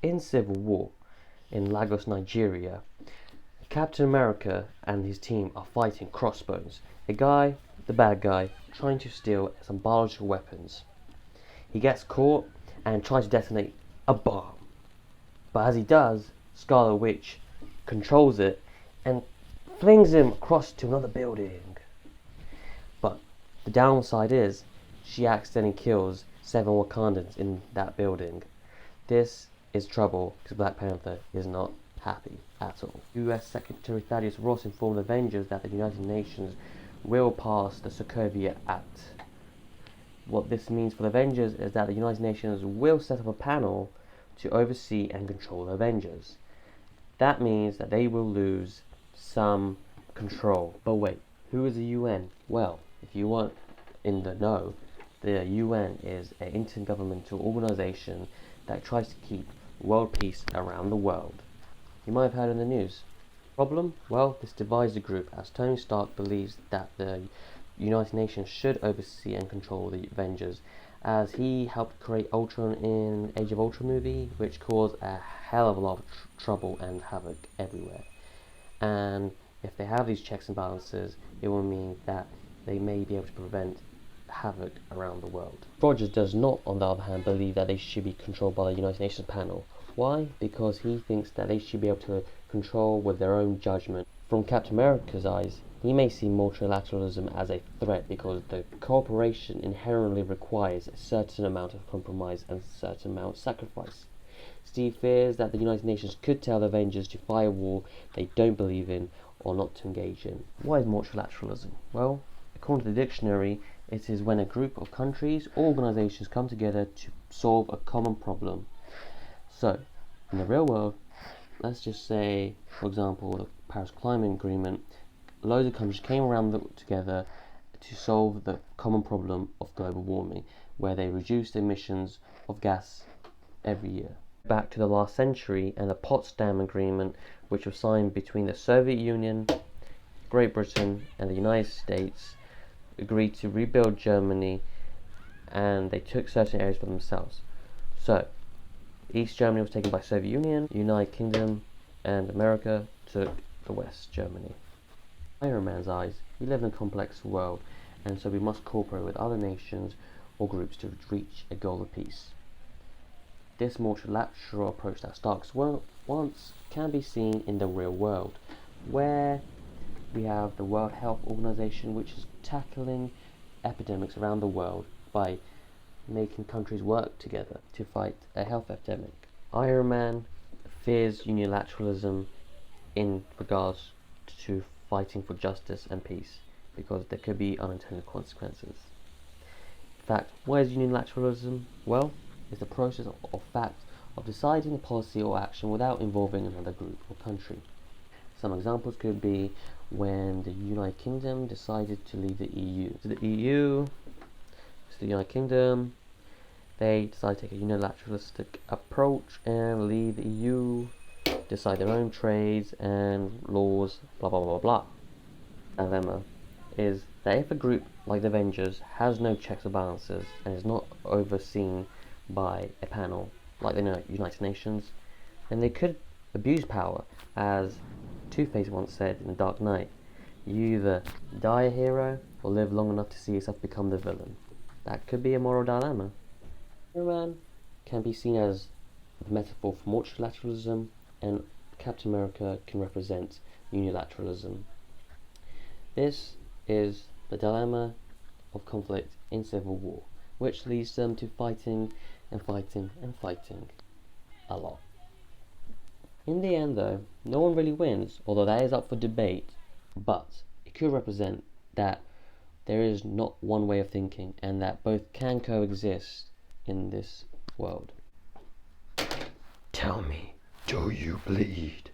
In Civil War in Lagos, Nigeria, Captain America and his team are fighting Crossbones, a guy, the bad guy, trying to steal some biological weapons. He gets caught and tries to detonate a bomb. But as he does, Scarlet Witch controls it and flings him across to another building. But the downside is, she accidentally kills 7 Wakandans in that building. This is trouble because Black Panther is not happy at all. US Secretary Thaddeus Ross informed Avengers that the United Nations will pass the Sokovia Act. What this means for the Avengers is that the United Nations will set up a panel to oversee and control the Avengers. That means that they will lose some control. But wait, who is the UN? Well, if you want in the know, the UN is an intergovernmental organization that tries to keep world peace around the world. You might have heard in the news. Problem? Well, this divides the group, as Tony Stark believes that the United Nations should oversee and control the Avengers, as he helped create Ultron in Age of Ultron movie, which caused a hell of a lot of trouble and havoc everywhere. And if they have these checks and balances, it will mean that they may be able to prevent havoc around the world. Rodgers does not, on the other hand, believe that they should be controlled by the United Nations panel. Why? Because he thinks that they should be able to control with their own judgment. From Captain America's eyes, he may see multilateralism as a threat because the cooperation inherently requires a certain amount of compromise and a certain amount of sacrifice. Steve fears that the United Nations could tell the Avengers to fight a war they don't believe in or not to engage in. What is multilateralism? Well, according to the dictionary, it is when a group of countries or organizations come together to solve a common problem. So, in the real world, let's just say, for example, the Paris Climate Agreement, loads of countries came around together to solve the common problem of global warming, where they reduced emissions of gas every year. Back to the last century and the Potsdam Agreement, which was signed between the Soviet Union, Great Britain and the United States, agreed to rebuild Germany, and they took certain areas for themselves. So, East Germany was taken by Soviet Union, United Kingdom and America took the West Germany. Iron Man's eyes, we live in a complex world, and so we must cooperate with other nations or groups to reach a goal of peace. This multilateral approach that Stark wants can be seen in the real world, where we have the World Health Organization, which is tackling epidemics around the world by making countries work together to fight a health epidemic. Iron Man fears unilateralism in regards to fighting for justice and peace, because there could be unintended consequences. In fact, what is unilateralism? Well, it's the process of deciding a policy or action without involving another group or country. Some examples could be when the United Kingdom decided to leave the EU. So the EU, the United Kingdom, they decided to take a unilateralistic approach and leave the EU, decide their own trades and laws, blah blah blah blah. The dilemma is that if a group like the Avengers has no checks or balances and is not overseen by a panel like the United Nations, then they could abuse power, as Two-Face once said in The Dark Knight, you either die a hero or live long enough to see yourself become the villain. That could be a moral dilemma. Iron Man can be seen as a metaphor for multilateralism, and Captain America can represent unilateralism. This is the dilemma of conflict in civil war, which leads them to fighting and fighting and fighting a lot. In the end though, no one really wins, although that is up for debate, but it could represent that there is not one way of thinking and that both can coexist in this world. Tell me, do you bleed?